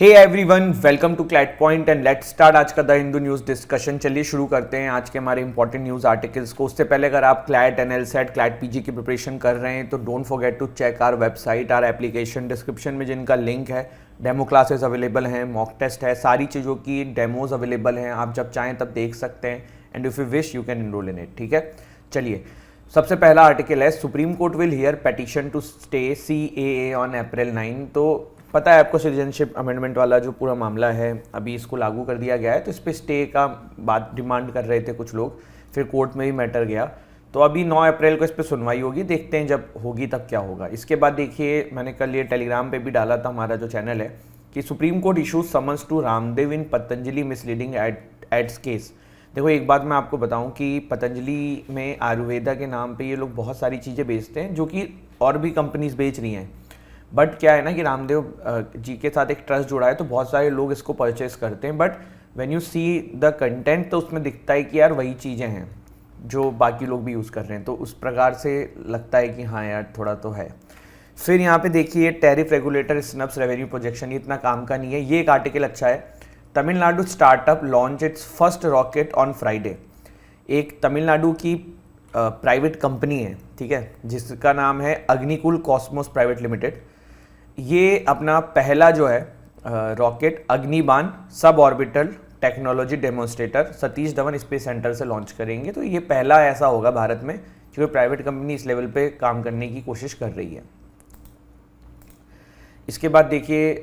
Hey everyone, welcome to CLAT point and let's start आज का the Hindu news discussion. चलिए शुरू करते हैं आज के हमारे इंपॉर्टेंट न्यूज़ आर्टिकल्स को। उससे पहले अगर आप क्लैट एनएलसेट क्लैट पीजी की प्रिपरेशन कर रहे हैं तो don't forget to check our website, our application. Description में जिनका लिंक है, डेमो क्लासेस अवेलेबल हैं, मॉक टेस्ट है, सारी चीज़ों की डेमोज अवेलेबल हैं। आप जब चाहें तब देख सकते हैं and if you wish you can enrol in it. ठीक है, चलिए सबसे पहला आर्टिकल है Supreme Court will hear petition to stay CAA on April 9। तो पता है आपको सिटीजनशिप अमेंडमेंट वाला जो पूरा मामला है अभी इसको लागू कर दिया गया है, तो इस पर स्टे का बात डिमांड कर रहे थे कुछ लोग, फिर कोर्ट में भी मैटर गया। तो अभी 9 अप्रैल को इस पर सुनवाई होगी, देखते हैं जब होगी तब क्या होगा। इसके बाद देखिए, मैंने कल ये टेलीग्राम पे भी डाला था, हमारा जो चैनल है, कि Supreme Court issues summons to Ramdev in Patanjali misleading ads case. देखो एक बात मैं आपको बताऊं कि पतंजलि में आयुर्वेदा के नाम पे ये लोग बहुत सारी चीज़ें बेचते हैं जो कि और भी कंपनीज बेच रही हैं, बट क्या है ना कि रामदेव जी के साथ एक ट्रस्ट जुड़ा है तो बहुत सारे लोग इसको परचेस करते हैं, but when you see the content तो उसमें दिखता है कि यार वही चीज़ें हैं जो बाकी लोग भी यूज़ कर रहे हैं, तो उस प्रकार से लगता है कि हाँ यार थोड़ा तो है। फिर यहाँ पे देखिए tariff regulator snubs revenue projection, ये इतना काम का नहीं है। ये एक आर्टिकल अच्छा है। Tamil Nadu startup launch its first rocket on Friday. एक तमिलनाडु की प्राइवेट कंपनी है, ठीक है, जिसका नाम है अग्निकुल कॉस्मोस प्राइवेट लिमिटेड। ये अपना पहला जो है rocket Agnibaan sub orbital technology demonstrator Satish Dhawan space centre से लॉन्च करेंगे। तो ये पहला ऐसा होगा भारत में क्योंकि प्राइवेट कंपनी इस लेवल पे काम करने की कोशिश कर रही है। इसके बाद देखिए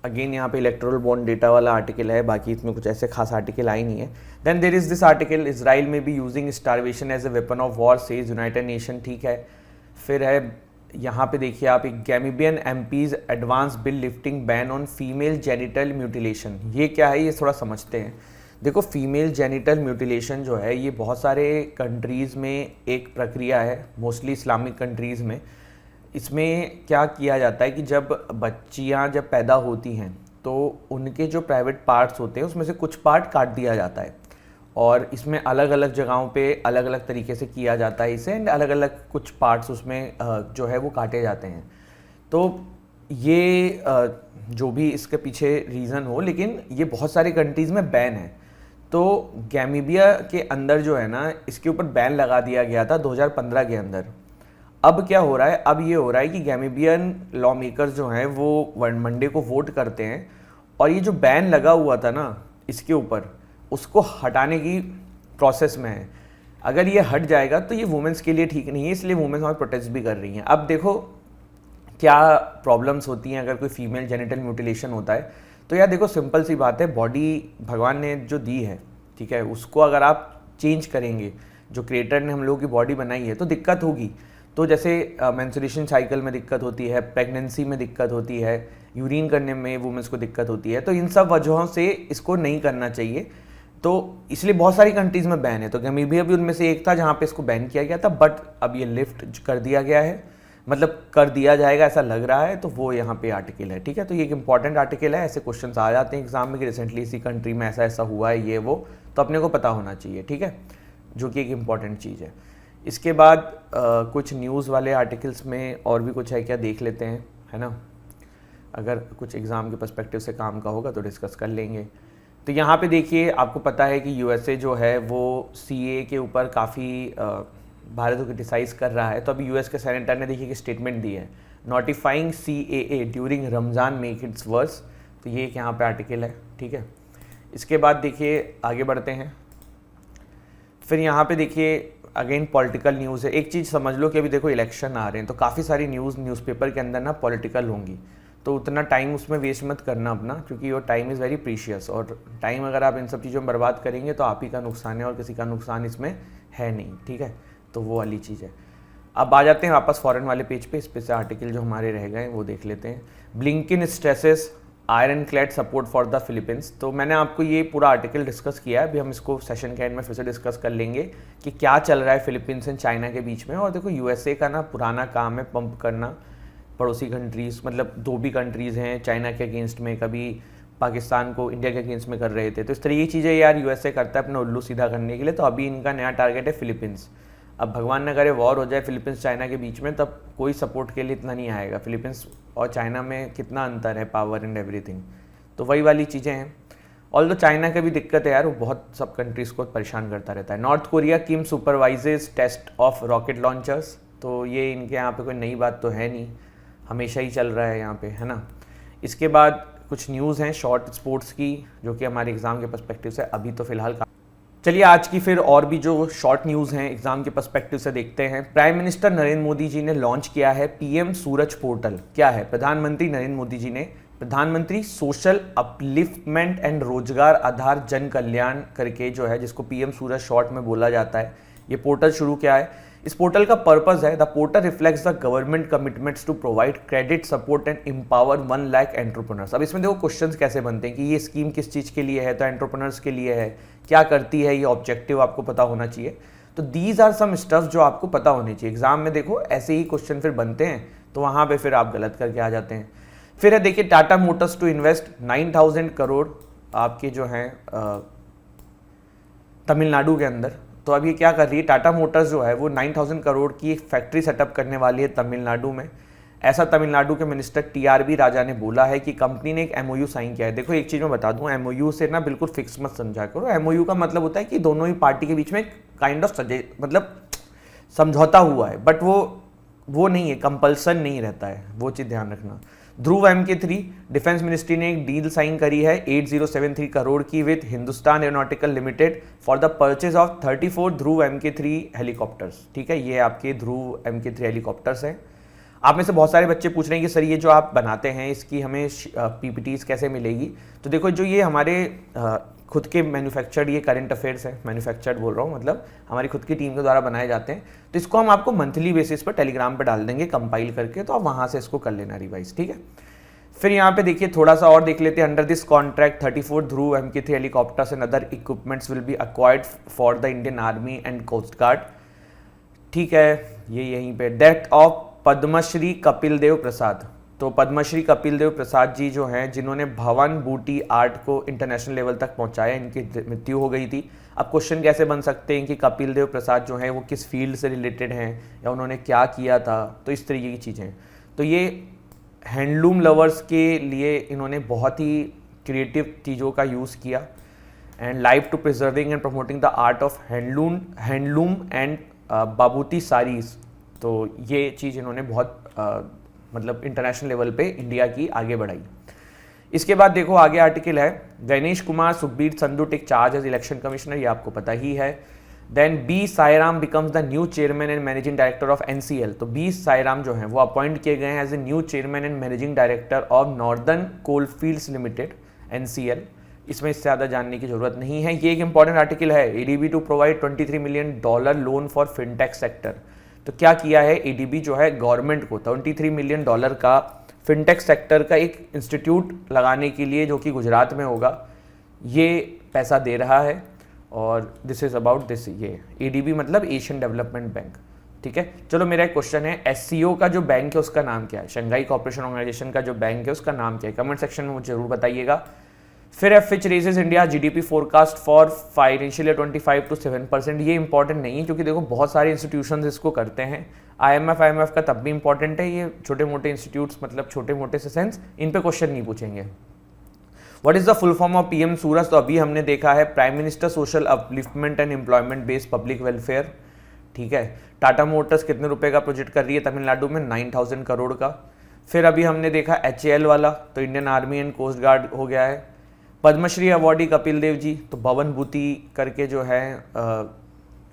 अगेन यहाँ पे इलेक्ट्रल बॉन्ड डेटा वाला आर्टिकल है, बाकी इसमें कुछ ऐसे खास आर्टिकल आई नहीं है। Then there is this article, Israel में भी using starvation as a weapon of war says United Nation. ठीक है, फिर है यहाँ पे देखिए आप, एक Gambian MPs advance bill lifting ban on female genital mutilation. ये क्या है, ये थोड़ा समझते हैं। देखो फीमेल जेनिटल म्यूटिलेशन जो है ये बहुत सारे कंट्रीज़ में एक प्रक्रिया है, मोस्टली इस्लामिक कंट्रीज़ में। इसमें क्या किया जाता है कि जब बच्चियाँ जब पैदा होती हैं तो उनके जो प्राइवेट पार्ट्स होते हैं उसमें से कुछ पार्ट काट दिया जाता है, और इसमें अलग अलग जगहों पे अलग अलग तरीके से किया जाता है इसे, एंड अलग अलग कुछ पार्ट्स उसमें जो है वो काटे जाते हैं। तो ये जो भी इसके पीछे रीज़न हो, लेकिन ये बहुत सारी कंट्रीज़ में बैन है। तो गैमीबिया के अंदर जो है ना, इसके ऊपर बैन लगा दिया गया था 2015 के अंदर। अब क्या हो रहा है, अब ये हो रहा है कि गैमीबियन लॉ मेकर्स जो हैं वो मंडे को वोट करते हैं, और ये जो बैन लगा हुआ था ना इसके ऊपर, उसको हटाने की प्रोसेस में है। अगर ये हट जाएगा तो ये वुमेंस के लिए ठीक नहीं है, इसलिए वुमेंस हमारे प्रोटेस्ट भी कर रही हैं। अब देखो क्या प्रॉब्लम्स होती हैं अगर कोई फीमेल जेनिटल म्यूटिलेशन होता है। तो यार देखो सिंपल सी बात है, बॉडी भगवान ने जो दी है, ठीक है, उसको अगर आप चेंज करेंगे, जो क्रिएटर ने हम लोगों की बॉडी बनाई है, तो दिक्कत होगी। तो जैसे मेंस्ट्रुएशन साइकिल में दिक्कत होती है, प्रेगनेंसी में दिक्कत होती है, यूरिन करने में वुमेंस को दिक्कत होती है, तो इन सब वजहों से इसको नहीं करना चाहिए। तो इसलिए बहुत सारी कंट्रीज़ में बैन है। तो गमीबिया भी उनमें से एक था जहाँ पे इसको बैन किया गया था, बट अब ये लिफ्ट कर दिया गया है, मतलब कर दिया जाएगा ऐसा लग रहा है। तो वो यहाँ पे आर्टिकल है, ठीक है। तो ये एक इंपॉर्टेंट आर्टिकल है, ऐसे क्वेश्चन आ जाते हैं एग्जाम में कि रिसेंटली इसी कंट्री में ऐसा ऐसा हुआ है, ये वो, तो अपने को पता होना चाहिए, ठीक है, जो कि एक इम्पॉर्टेंट चीज़ है। इसके बाद कुछ न्यूज़ वाले आर्टिकल्स में और भी कुछ है क्या, देख लेते हैं, है ना। अगर कुछ एग्ज़ाम के पर्सपेक्टिव से काम का होगा तो डिस्कस कर लेंगे। तो यहाँ पे देखिए, आपको पता है कि USA जो है वो CAA के ऊपर काफ़ी भारत को क्रिटिसाइज़ कर रहा है। तो अभी US के सेनेटर ने देखिए कि स्टेटमेंट दी है, notifying CAA during Ramzan make its worse. तो ये एक यहाँ पे आर्टिकल है, ठीक है। इसके बाद देखिए आगे बढ़ते हैं। फिर यहाँ पे देखिए अगेन पॉलिटिकल न्यूज़ है। एक चीज़ समझ लो कि अभी देखो इलेक्शन आ रहे हैं, तो काफ़ी सारी न्यूज़पेपर के अंदर ना पॉलिटिकल होंगी, तो उतना टाइम उसमें वेस्ट मत करना अपना, क्योंकि वो टाइम इज़ वेरी प्रीशियस, और टाइम अगर आप इन सब चीज़ों में बर्बाद करेंगे तो आप ही का नुकसान है और किसी का नुकसान इसमें है नहीं, ठीक है। तो वो वाली चीज़ है। अब आ जाते हैं वापस फॉरेन वाले पेज पे, इस पे से आर्टिकल जो हमारे रह गए वो देख लेते हैं। Blinken stresses iron clad support for the Philippines. तो मैंने आपको ये पूरा आर्टिकल डिस्कस किया है, अभी हम इसको सेशन के एंड में फिर से डिस्कस कर लेंगे कि क्या चल रहा है फिलीपींस एंड चाइना के बीच में। और देखो USA का ना पुराना काम है पंप करना पड़ोसी कंट्रीज़, मतलब दो भी कंट्रीज़ हैं चाइना के अगेंस्ट में, कभी पाकिस्तान को इंडिया के अगेंस्ट में कर रहे थे। तो इस तरह की चीज़ें यार USA करता है अपना उल्लू सीधा करने के लिए। तो अभी इनका नया टारगेट है फिलीपींस। अब भगवान ना करे वॉर हो जाए फिलीपींस चाइना के बीच में, तब कोई सपोर्ट के लिए इतना नहीं आएगा। फिलीपींस और चाइना में कितना अंतर है पावर एंड एवरीथिंग, तो वही वाली चीज़ें हैं। ऑल दो चाइना का भी दिक्कत है यार, वो बहुत सब कंट्रीज़ को परेशान करता रहता है। North Korea Kim supervises test of rocket launchers, तो ये इनके यहाँ पे कोई नई बात तो है नहीं, हमेशा ही चल रहा है यहाँ पे, है ना। इसके बाद कुछ न्यूज़ हैं शॉर्ट स्पोर्ट्स की, जो कि हमारे एग्ज़ाम के पर्सपेक्टिव से अभी तो फ़िलहाल। चलिए आज की फिर और भी जो शॉर्ट न्यूज़ हैं एग्ज़ाम के पर्सपेक्टिव से देखते हैं। प्राइम मिनिस्टर नरेंद्र मोदी जी ने लॉन्च किया है पीएम सूरज पोर्टल। क्या है? प्रधानमंत्री नरेंद्र मोदी जी ने प्रधानमंत्री सोशल अपलिफ्टमेंट एंड रोजगार आधार जन कल्याण करके जो है, जिसको पीएम सूरज शॉर्ट में बोला जाता है, ये पोर्टल शुरू किया है। इस पोर्टल का पर्पस है, the portal reflects the government commitments to provide credit support and empower 1 lakh entrepreneurs. अब इसमें देखो क्वेश्चंस कैसे बनते हैं कि ये स्कीम किस चीज़ के लिए है, तो एंटरप्रेन्योर्स के लिए है, क्या करती है, ये ऑब्जेक्टिव आपको पता होना चाहिए। तो दीज आर सम स्टफ जो आपको पता होने चाहिए। एग्जाम में देखो ऐसे ही क्वेश्चन फिर बनते हैं, तो वहाँ पे फिर आप गलत करके आ जाते हैं। फिर है देखिए Tata Motors to invest 9,000 crore आपके जो हैं तमिलनाडु के अंदर। तो अब ये क्या कर रही है, टाटा मोटर्स जो है वो 9,000 करोड़ की एक फैक्ट्री सेटअप करने वाली है तमिलनाडु में। ऐसा तमिलनाडु के मिनिस्टर टीआरबी राजा ने बोला है कि कंपनी ने एक एमओयू साइन किया है। देखो एक चीज़ मैं बता दूं, एमओयू से ना बिल्कुल फिक्स मत समझा करो। एमओयू का मतलब होता है कि दोनों ही पार्टी के बीच में काइंड ऑफ मतलब समझौता हुआ है, बट वो नहीं है, कंपल्सन नहीं रहता है, वो चीज़ ध्यान रखना। ध्रुव MK3 डिफेंस मिनिस्ट्री ने एक डील साइन करी है 8073 करोड़ की with Hindustan aeronautical limited for the purchase of 34 Dhruv MK3 helicopters. ठीक है, ये आपके ध्रुव MK3 हेलीकॉप्टर्स हैं। आप में से बहुत सारे बच्चे पूछ रहे हैं कि सर ये जो आप बनाते हैं इसकी हमें PPTs कैसे मिलेगी। तो देखो जो ये हमारे खुद के मैन्युफैक्चर्ड ये करंट अफेयर्स है, मैन्युफैक्चर्ड बोल रहा हूँ, मतलब हमारी खुद की टीम के द्वारा बनाए जाते हैं। तो इसको हम आपको मंथली बेसिस पर टेलीग्राम पर डाल देंगे कंपाइल करके, तो आप वहाँ से इसको कर लेना रिवाइज। ठीक है, फिर यहाँ पे देखिए थोड़ा सा और देख लेते हैं। Under this contract 34 Dhruv MK3 helicopters and other equipments will be acquired for the Indian army and coast Guard. ठीक है, ये यहीं पे डेथ ऑफ पद्मश्री कपिल देव प्रसाद। तो पद्मश्री कपिल देव प्रसाद जी जो हैं, जिन्होंने भवन बूटी आर्ट को इंटरनेशनल लेवल तक पहुंचाया, इनकी मृत्यु हो गई थी। अब क्वेश्चन कैसे बन सकते हैं कि कपिल देव प्रसाद जो हैं वो किस फील्ड से रिलेटेड हैं या उन्होंने क्या किया था, तो इस तरीके की चीज़ें। तो ये हैंडलूम लवर्स के लिए इन्होंने बहुत ही क्रिएटिव चीज़ों का यूज़ किया। And live to preserving and promoting the art of handloom and बाबूती साड़ीज। तो ये चीज़ इन्होंने बहुत मतलब इंटरनेशनल लेवल पे इंडिया की आगे बढ़ाई। इसके बाद देखो आगे आर्टिकल है, Ganesh Kumar Sukhbir Sandhu take charge as election commissioner, ये आपको पता ही है। Then B Sairam becomes the new chairman and managing director of NCL। तो बी साईराम जो हैं वो अपॉइंट किए गए हैं as a new chairman and managing director of northern coalfields limited NCL। इसमें इससे ज़्यादा जानने की जरूरत नहीं है। ये एक इंपॉर्टेंट आर्टिकल है, ADB to provide $23 million loan for fintech sector. तो क्या किया है ADB जो है गवर्नमेंट को $23 मिलियन का फिनटेक सेक्टर का एक इंस्टीट्यूट लगाने के लिए, जो कि गुजरात में होगा, ये पैसा दे रहा है। और दिस इज़ अबाउट दिस, ये ADB मतलब एशियन डेवलपमेंट बैंक। ठीक है, चलो मेरा एक क्वेश्चन है, SCO का जो बैंक है उसका नाम क्या है? शंघाई कोऑपरेशन ऑर्गेनाइजेशन का जो बैंक है उसका नाम क्या है? कमेंट सेक्शन में मुझे जरूर बताइएगा। फिर Fitch raises India GDP forecast for financial year 25 to 7%। ये इंपॉर्टेंट नहीं है क्योंकि देखो बहुत सारे इंस्टीट्यूशंस इसको करते हैं। IMF का तब भी इंपॉर्टेंट है, ये छोटे मोटे इंस्टीट्यूट्स मतलब छोटे मोटे से सेंस, इन पे क्वेश्चन नहीं पूछेंगे। What is the full form of PM सूरज? तो अभी हमने देखा है prime minister social upliftment and employment based public welfare. ठीक है, टाटा मोटर्स कितने रुपए का प्रोजेक्ट कर रही है तमिलनाडु में? 9,000 करोड़ का। फिर अभी हमने देखा HAL वाला, तो Indian army and coast guard हो गया है। पद्मश्री अवार्डी कपिल देव जी, तो भवन बूटी करके जो है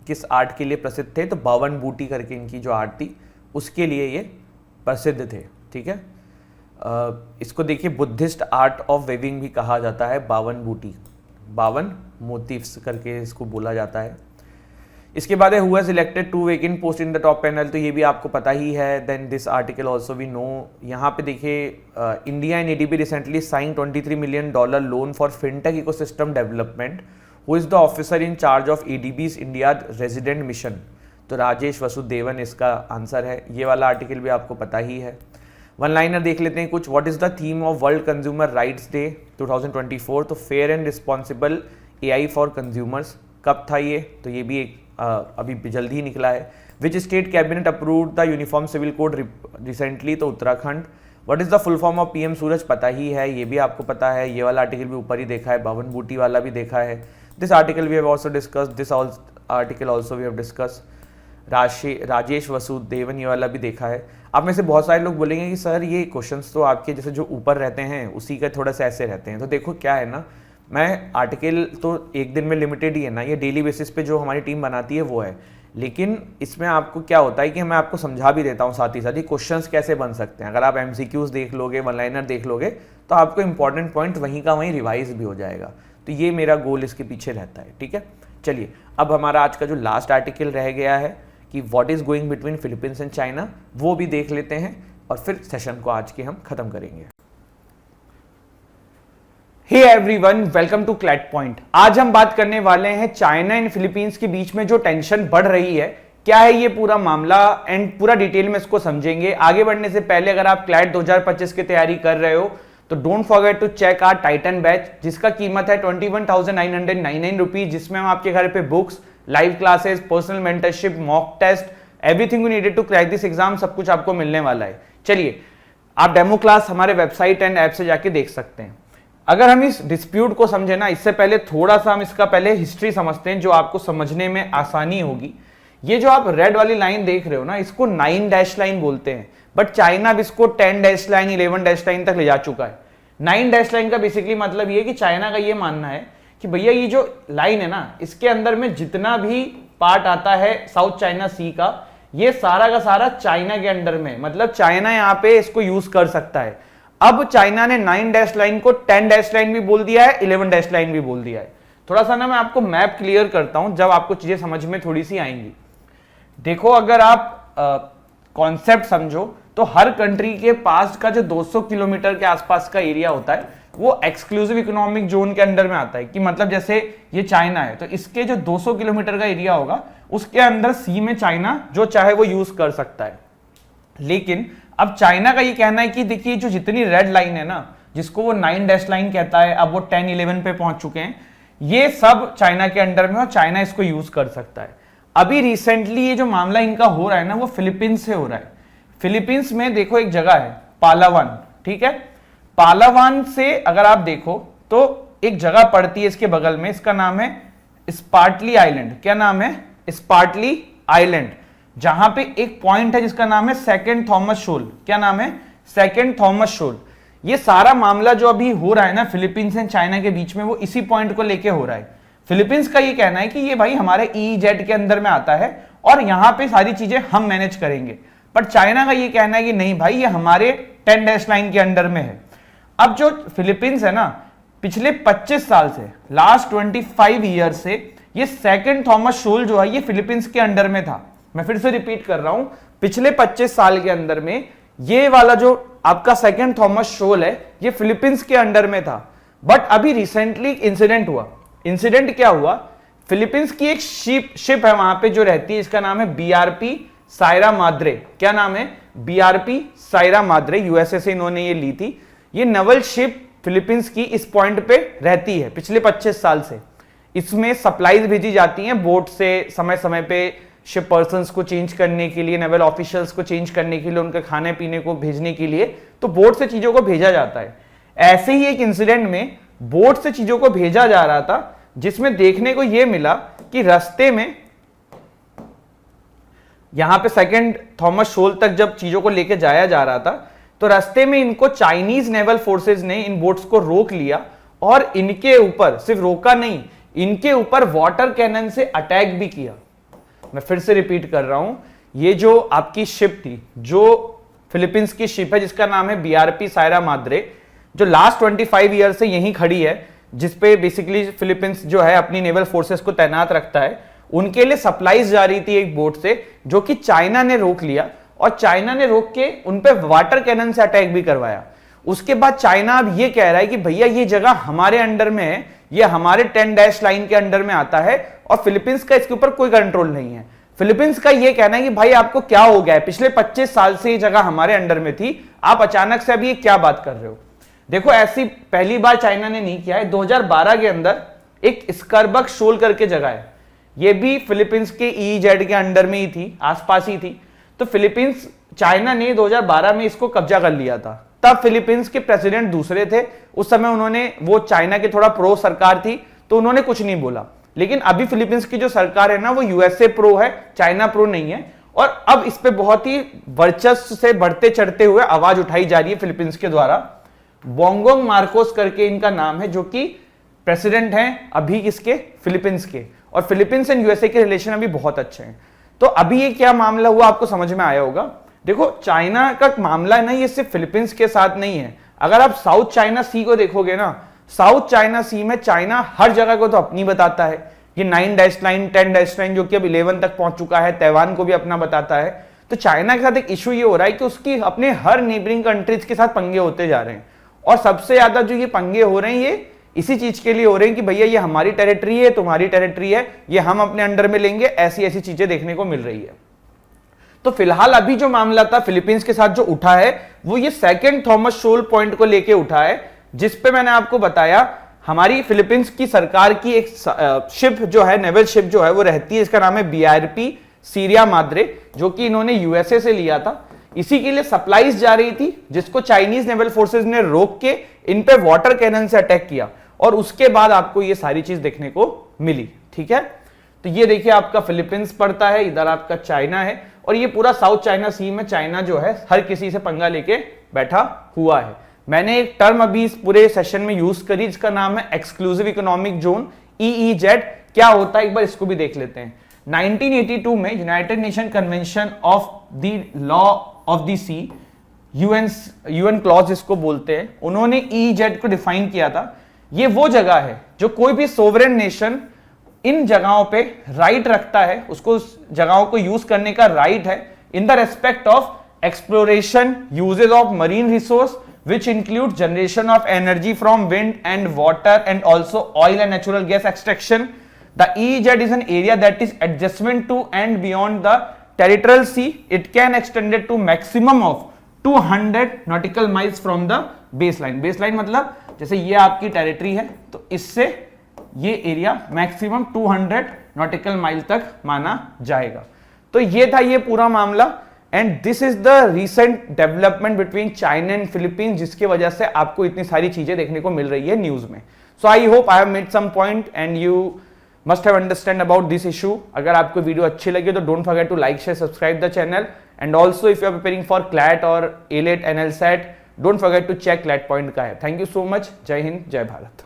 किस आर्ट के लिए प्रसिद्ध थे? तो भवन बूटी करके इनकी जो आर्ट थी उसके लिए ये प्रसिद्ध थे। ठीक है, इसको देखिए बुद्धिस्ट आर्ट ऑफ वेविंग भी कहा जाता है, बावन बूटी, 52 मोटिव्स करके इसको बोला जाता है। इसके बाद है who has elected 2 vacant post in the top panel, तो ये भी आपको पता ही है। Then this article also we know. यहाँ पे देखिए India and ADB recently sign $23 million loan for fintech ecosystem development. Who is the officer in charge of ADB's India resident mission? तो राजेश वसुदेवन इसका आंसर है। ये वाला आर्टिकल भी आपको पता ही है। वन लाइनर देख लेते हैं कुछ। What is the theme of world consumer rights day 2024? तो fair and responsible AI for consumers. कब था ये? तो ये भी एक अभी जल्दी ही निकला है। Which state cabinet approved the uniform civil code recently, तो Uttarakhand. What is the full form of PM Suraj, पता ही है, ये भी आपको पता है, ये वाला आर्टिकल भी ऊपर ही देखा है, भवन बूटी वाला भी देखा है। This article we have also discussed, this article also we have discussed. Rajesh Vasudevan, ये वाला भी देखा है। आप में से बहुत सारे लोग बोलेंगे कि सर ये क्वेश्चंस तो आपके जैसे जो ऊपर रहते हैं उसी का थोड़ा सा ऐसे रहते हैं। तो देखो क्या है ना, मैं आर्टिकल तो एक दिन में लिमिटेड ही है ना, ये डेली बेसिस पे जो हमारी टीम बनाती है वो है, लेकिन इसमें आपको क्या होता है कि मैं आपको समझा भी देता हूँ साथ ही साथ ही क्वेश्चंस कैसे बन सकते हैं। अगर आप एमसीक्यूज देख लोगे, वन लाइनर देख लोगे, तो आपको इंपॉर्टेंट पॉइंट वहीं का वहीं रिवाइज भी हो जाएगा। तो ये मेरा गोल इसके पीछे रहता है, ठीक है। चलिए, अब हमारा आज का जो लास्ट आर्टिकल रह गया है कि what is going between Philippines and China, वो भी देख लेते हैं और फिर सेशन को आज के हम खत्म करेंगे। Hey everyone, welcome to CLAT point. आज हम बात करने वाले हैं चाइना एंड फिलीपींस के बीच में जो टेंशन बढ़ रही है, क्या है ये पूरा मामला एंड पूरा डिटेल में इसको समझेंगे। आगे बढ़ने से पहले अगर आप क्लैट 2025 की तैयारी कर रहे हो तो don't forget to check our Titan batch, जिसका कीमत है 21,999 रुपीज, जिसमें हम आपके घर पे books, live classes, personal mentorship, mock test, everything you needed to crack this exam, सब कुछ आपको मिलने वाला है। चलिए, आप डेमो क्लास हमारे वेबसाइट एंड ऐप से जाके देख सकते हैं। अगर हम इस डिस्प्यूट को समझे ना, इससे पहले थोड़ा सा हम इसका पहले हिस्ट्री समझते हैं, जो आपको समझने में आसानी होगी। ये जो आप रेड वाली लाइन देख रहे हो ना, इसको 9 डैश लाइन बोलते हैं, बट चाइना अब इसको 10 डैश लाइन, 11 डैश लाइन तक ले जा चुका है। 9 डैश लाइन का बेसिकली मतलब ये कि चाइना का ये मानना है कि भैया ये जो लाइन है ना, इसके अंदर में जितना भी पार्ट आता है साउथ चाइना सी का, ये सारा का सारा चाइना के अंडर में, मतलब चाइना यहाँ पे इसको यूज कर सकता है। अब चाइना ने 9 डैश लाइन को 10 डैश लाइन भी बोल दिया है, 11 डैश लाइन भी बोल दिया है। थोड़ा सा ना मैं आपको मैप क्लियर करता हूं, जब आपको चीजें समझ में थोड़ी सी आएंगी। देखो, अगर आप कॉन्सेप्ट समझो तो हर कंट्री के पास का जो 200 किलोमीटर के आसपास का एरिया होता है वो एक्सक्लूसिव इकोनॉमिक जोन के अंडर में आता है। कि मतलब जैसे ये चाइना है तो इसके जो 200 किलोमीटर का एरिया होगा उसके अंदर सी में चाइना जो चाहे वो यूज कर सकता है। लेकिन अब चाइना का ये कहना है कि देखिए जो जितनी रेड लाइन है ना, जिसको वो 9 डैश लाइन कहता है, अब वो 10, 11 पे पहुंच चुके हैं, ये सब चाइना के अंडर में और चाइना इसको यूज कर सकता है। अभी रिसेंटली ये जो मामला इनका हो रहा है ना, वो फिलीपींस से हो रहा है। फिलीपींस में देखो एक जगह है पालावान, ठीक है। पालावान से अगर आप देखो तो एक जगह पड़ती है इसके बगल में, इसका नाम है स्पार्टली आइलैंड। क्या नाम है? Spratly island. जहां पे एक पॉइंट है जिसका नाम है सेकंड थॉमस शोल। क्या नाम है? सेकंड थॉमस शोल। ये सारा मामला जो अभी हो रहा है ना फिलीपींस एंड चाइना के बीच में, वो इसी पॉइंट को लेके हो रहा है। फिलीपींस का ये कहना है कि ये भाई हमारे EEZ के अंदर में आता है और यहां पे सारी चीजें हम मैनेज करेंगे, पर चाइना का ये कहना है कि नहीं भाई, ये हमारे 10 डैश लाइन के अंडर में है। अब जो फिलीपींस है ना, पिछले 25 साल से, लास्ट 25 ईयर से, ये सेकंड थॉमस शोल जो है ये फिलीपींस के अंडर में था। मैं फिर से रिपीट कर रहा हूं, पिछले 25 साल के अंदर में ये वाला जो आपका सेकंड थॉमस शोल है ये फिलीपींस के अंडर में था। बट अभी रिसेंटली इंसिडेंट हुआ। इंसिडेंट क्या हुआ? फिलीपींस की एक शिप है वहां पे जो रहती है, इसका नाम है BRP सायरा माद्रे। क्या नाम है? BRP Saira Madre. यूएसए से इन्होंने ये ली थी। ये नवल शिप फिलीपींस की इस पॉइंट पे रहती है पिछले 25 साल से। इसमें सप्लाईज भेजी जाती हैं बोट से, समय समय पे शिप पर्सन्स को चेंज करने के लिए, नेवल ऑफिशियल्स को चेंज करने के लिए, उनके खाने पीने को भेजने के लिए, तो बोट से चीजों को भेजा जाता है। ऐसे ही एक इंसिडेंट में बोट से चीजों को भेजा जा रहा था, जिसमें देखने को यह मिला कि रास्ते में यहां पे सेकंड थॉमस शोल तक जब चीजों को लेकर जाया जा रहा था, तो रास्ते में इनको चाइनीज नेवल फोर्सेस ने इन बोट्स को रोक लिया और इनके ऊपर सिर्फ रोका नहीं, इनके ऊपर वाटर कैनन से अटैक भी किया। मैं फिर से रिपीट कर रहा हूं, ये जो आपकी शिप थी, जो फिलीपींस की शिप है जिसका नाम है BRP सायरा माद्रे, जो लास्ट 25 ईयर से यहीं खड़ी है, जिसपे बेसिकली फिलीपींस जो है अपनी नेवल फोर्सेस को तैनात रखता है, उनके लिए सप्लाईज जा रही थी एक बोट से, जो कि चाइना ने रोक लिया और चाइना ने रोक के उन पे वाटर कैनन से अटैक भी करवाया। उसके बाद चाइना अब ये कह रहा है कि भैया ये जगह हमारे अंडर में है, ये हमारे 10 डैश लाइन के अंडर में आता है और फिलीपींस का इसके ऊपर कोई कंट्रोल नहीं है। फिलीपींस का ये कहना है कि भाई आपको क्या हो गया है, पिछले 25 साल से ये जगह हमारे अंडर में थी, आप अचानक से अभी ये क्या बात कर रहे हो। देखो, ऐसी पहली बार चाइना ने नहीं किया है। 2012 के अंदर एक स्कर्बक शोल करके जगह है, ये भी फिलीपींस के ईईजेड के अंडर में ही थी, आसपास ही थी। तो फिलीपींस, चाइना ने 2012 में इसको कब्जा कर लिया था। तब फिलीपींस के प्रेसिडेंट दूसरे थे, उस समय उन्होंने, वो चाइना के थोड़ा प्रो सरकार थी तो उन्होंने कुछ नहीं बोला। लेकिन अभी फिलीपींस की जो सरकार है ना, वो यूएसए प्रो है, चाइना प्रो नहीं है। और अब इस पे बहुत ही वर्चस्व से बढ़ते चढ़ते हुए आवाज उठाई जा रही है फिलीपींस के द्वारा। बोंगोंग मार्कोस करके इनका नाम है, जो कि प्रेसिडेंट हैं अभी इसके फिलीपींस के। और फिलीपींस एंड यूएसए के रिलेशन अभी बहुत अच्छे हैं। तो अभी ये क्या मामला हुआ आपको समझ में आया होगा। देखो, चाइना का मामला है ना, ये सिर्फ फिलीपींस के साथ नहीं है। अगर आप साउथ चाइना सी को देखोगे ना, साउथ चाइना सी में चाइना हर जगह को तो अपनी बताता है, ये 9-9 10-9 जो कि अब 11 तक पहुंच चुका है, ताइवान को भी अपना बताता है। तो चाइना के साथ एक इशू ये हो रहा है कि उसकी अपने हर नेबरिंग कंट्रीज के साथ पंगे होते जा रहे हैं। और सबसे ज्यादा जो ये पंगे हो रहे हैं, ये इसी चीज के लिए हो रहे हैं कि भैया ये हमारी टेरिटरी है, तुम्हारी टेरिटरी है, ये हम अपने अंडर में लेंगे, ऐसी ऐसी चीजें देखने को मिल रही है। तो फिलहाल अभी जो मामला था फिलीपींस के साथ जो उठा है, वो ये सेकंड थॉमस शोल पॉइंट को लेके उठा है, जिसपे मैंने आपको बताया हमारी फिलीपींस की सरकार की एक शिप जो है, नेवल शिप जो है वो रहती है, इसका नाम है BRP सीरिया माद्रे, जो कि इन्होंने यूएसए से लिया था। इसी के लिए सप्लाईज जा रही थी, जिसको चाइनीज नेवल फोर्सेस ने रोक के इन पे वाटर कैनन से अटैक किया, और उसके बाद आपको ये सारी चीज देखने को मिली। ठीक है, तो ये देखिए आपका फिलीपींस पड़ता है, इधर आपका चाइना है, और ये पूरा साउथ चाइना सी में चाइना जो है हर किसी से पंगा लेके बैठा हुआ है। मैंने एक टर्म अभी इस पूरे सेशन में यूज करी, जिसका नाम है एक्सक्लूसिव इकोनॉमिक जोन, EEZ। क्या होता है एक बार इसको भी देख लेते हैं। 1982 में United Nation convention of the law of the sea, UN clause इसको बोलते हैं, उन्होंने EEZ को डिफाइन किया था। ये वो जगह है जो कोई भी सोवरेन नेशन इन जगहों पे राइट रखता है, उसको उस जगहों को यूज करने का राइट है, in the respect of exploration, usages of marine resource which include generation of energy from wind and water and also oil and natural gas extraction. The EEZ is an area that is adjacent to and beyond the territorial sea. It can extend to maximum of 200 nautical miles from the baseline. Baseline मतलब जैसे ये आपकी territory है, तो इससे ये area maximum 200 nautical mile तक माना जाएगा। तो ये था ये पूरा मामला, and this is the recent development between China and Philippines, जिसकी वजह से आपको इतनी सारी चीजें देखने को मिल रही है न्यूज में। So I hope I have made some point and you must have understand about this issue. अगर आपको वीडियो अच्छी लगी तो don't forget to like, share, subscribe the channel, and also if you are preparing for CLAT और ALET NLSAT, don't forget to check CLAT point का है। Thank you so much. Jai Hind, जय भारत।